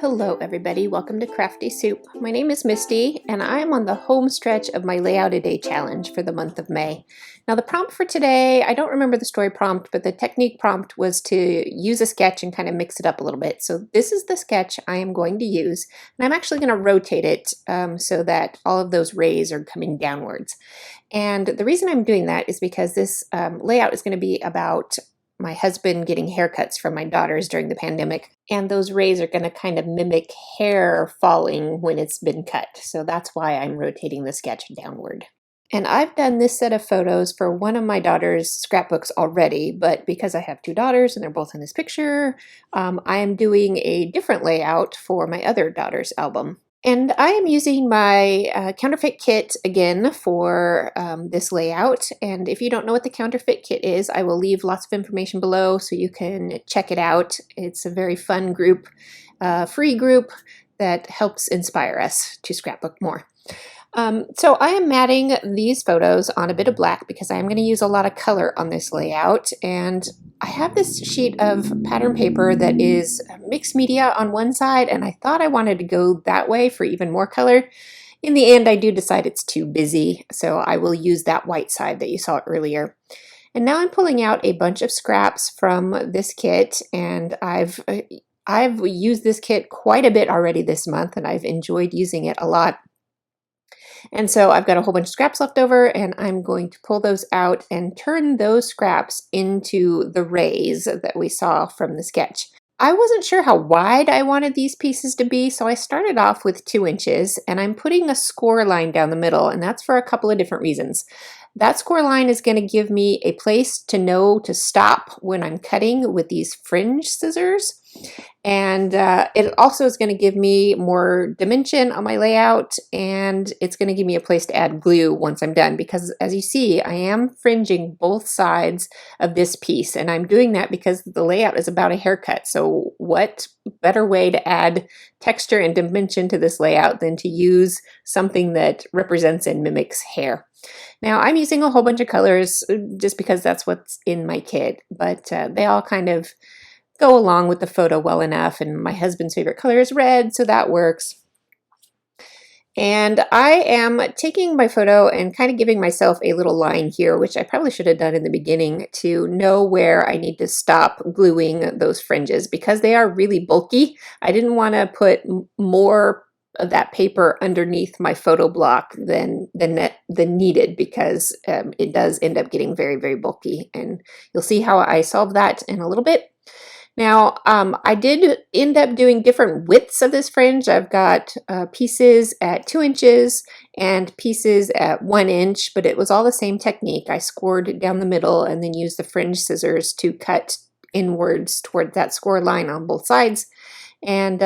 Hello everybody, welcome to Crafty Soup. My name is Misty and I am on the home stretch of my Layout a Day challenge for the month of May. Now the prompt for today, I don't remember the story prompt, but the technique prompt was to use a sketch and kind of mix it up a little bit. So this is the sketch I am going to use, and I'm actually going to rotate it so that all of those rays are coming downwards. And the reason I'm doing that is because this layout is going to be about my husband getting haircuts from my daughters during the pandemic, and those rays are going to kind of mimic hair falling when it's been cut. So that's why I'm rotating the sketch downward. And I've done this set of photos for one of my daughter's scrapbooks already, but because I have two daughters and they're both in this picture, I am doing a different layout for my other daughter's album. And I am using my counterfeit kit again for this layout. And if you don't know what the counterfeit kit is, I will leave lots of information below so you can check it out. It's a very fun group, free group that helps inspire us to scrapbook more. So I am matting these photos on a bit of black because I am going to use a lot of color on this layout, and I have this sheet of pattern paper that is mixed media on one side, and I thought I wanted to go that way for even more color. In the end, I do decide it's too busy, so I will use that white side that you saw earlier. And now I'm pulling out a bunch of scraps from this kit, and I've used this kit quite a bit already this month, and I've enjoyed using it a lot. And so I've got a whole bunch of scraps left over, and I'm going to pull those out and turn those scraps into the rays that we saw from the sketch. I wasn't sure how wide I wanted these pieces to be, so I started off with 2 inches, and I'm putting a score line down the middle, and that's for a couple of different reasons. That score line is going to give me a place to know to stop when I'm cutting with these fringe scissors. And it also is going to give me more dimension on my layout, and it's going to give me a place to add glue once I'm done, because as you see, I am fringing both sides of this piece, and I'm doing that because the layout is about a haircut. So what better way to add texture and dimension to this layout than to use something that represents and mimics hair? Now I'm using a whole bunch of colors just because that's what's in my kit, but they all kind of go along with the photo well enough, and my husband's favorite color is red, so that works. And I am taking my photo and kind of giving myself a little line here, which I probably should have done in the beginning, to know where I need to stop gluing those fringes because they are really bulky. I didn't want to put more of that paper underneath my photo block than needed, because it does end up getting very, very bulky. And you'll see how I solve that in a little bit. Now, I did end up doing different widths of this fringe. I've got pieces at 2 inches and pieces at 1 inch, but it was all the same technique. I scored down the middle and then used the fringe scissors to cut inwards toward that score line on both sides. And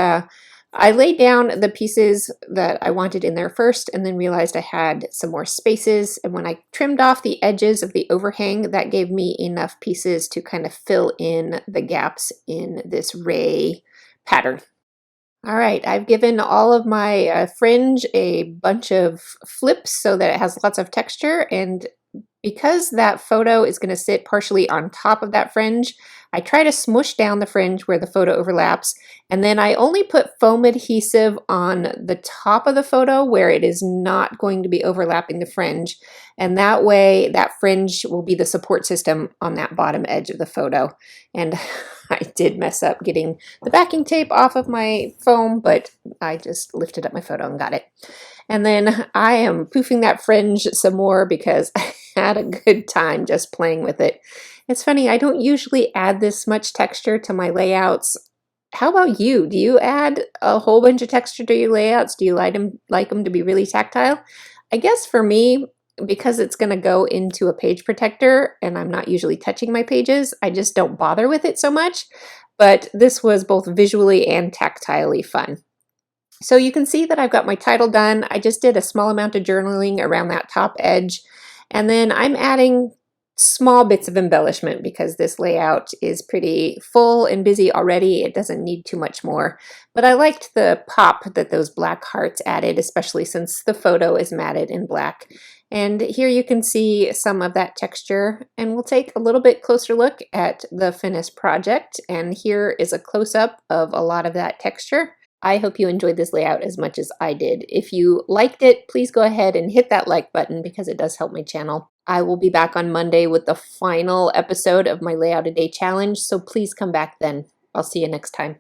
I laid down the pieces that I wanted in there first, and then realized I had some more spaces. And when I trimmed off the edges of the overhang, that gave me enough pieces to kind of fill in the gaps in this ray pattern. All right, I've given all of my fringe a bunch of flips so that it has lots of texture, and because that photo is going to sit partially on top of that fringe, I try to smush down the fringe where the photo overlaps, and then I only put foam adhesive on the top of the photo where it is not going to be overlapping the fringe, and that way that fringe will be the support system on that bottom edge of the photo. And I did mess up getting the backing tape off of my foam, but I just lifted up my photo and got it. And then I am poofing that fringe some more because I had a good time just playing with it. It's funny, I don't usually add this much texture to my layouts. How about you? Do you add a whole bunch of texture to your layouts? Do you like them to be really tactile? I guess for me, because it's going to go into a page protector and I'm not usually touching my pages, I just don't bother with it so much. But this was both visually and tactilely fun. So you can see that I've got my title done. I just did a small amount of journaling around that top edge. And then I'm adding small bits of embellishment because this layout is pretty full and busy already. It doesn't need too much more. But I liked the pop that those black hearts added, especially since the photo is matted in black. And here you can see some of that texture, and we'll take a little bit closer look at the finished project. And here is a close-up of a lot of that texture. I hope you enjoyed this layout as much as I did. If you liked it, please go ahead and hit that like button because it does help my channel. I will be back on Monday with the final episode of my Layout a Day challenge, so please come back then. I'll see you next time.